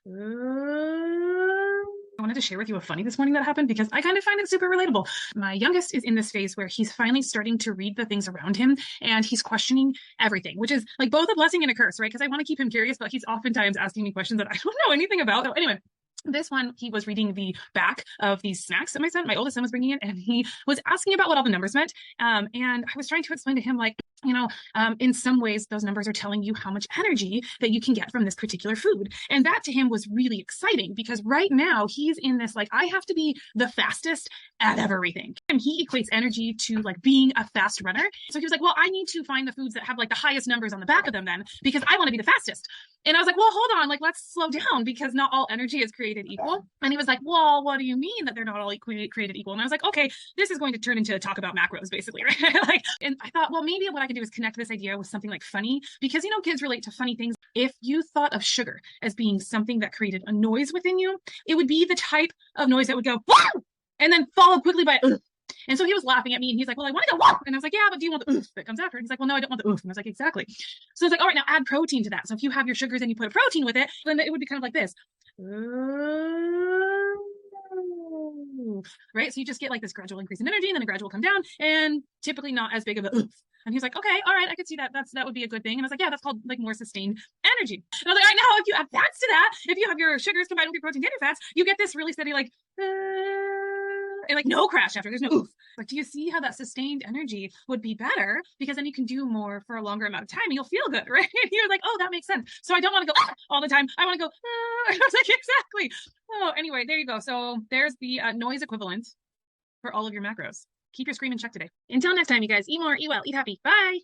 I wanted to share with you a funny this morning that happened because I kind of find it super relatable. My youngest is in this phase where he's finally starting to read the things around him and he's questioning everything, which is like both a blessing and a curse, right? Because I want to keep him curious, but he's oftentimes asking me questions that I don't know anything about. So anyway, this one, he was reading the back of these snacks that my oldest son was bringing in, and he was asking about what all the numbers meant. And I was trying to explain to him, like, in some ways, those numbers are telling you how much energy that you can get from this particular food. And that to him was really exciting because right now he's in this, like, I have to be the fastest at everything. And he equates energy to like being a fast runner. So he was like, well, I need to find the foods that have like the highest numbers on the back of them then, because I want to be the fastest. And I was like, well, hold on, like, let's slow down because not all energy is created equal. And he was like, well, what do you mean that they're not all created equal? And I was like, okay, this is going to turn into a talk about macros, basically, right? Like, and I thought, well, maybe what I can do is connect this idea with something like funny, because, kids relate to funny things. If you thought of sugar as being something that created a noise within you, it would be the type of noise that would go, wow, and then followed quickly by, ugh. And so he was laughing at me and he's like, well, I want to go, wow. And I was like, yeah, but do you want the oof that comes after? And he's like, well, no, I don't want the oof. And I was like, exactly. So it's like, all right, now add protein to that. So if you have your sugars and you put a protein with it, then it would be kind of like this. Right? So you just get like this gradual increase in energy and then a gradual come down and typically not as big of a oof. And he's like, okay, all right, I could see that. That would be a good thing. And I was like, yeah, that's called like more sustained energy. And I was like, all right, now if you add fats to that, if you have your sugars combined with your protein and your fats, you get this really steady, like, and like no crash after. There's no oof. Like, do you see how that sustained energy would be better? Because then you can do more for a longer amount of time and you'll feel good, right? And you're like, oh, that makes sense. So I don't want to go all the time. I want to go, I was like, exactly. Oh, anyway, there you go. So there's the noise equivalent for all of your macros. Keep your screen in check today. Until next time, you guys, eat more, eat well, eat happy. Bye.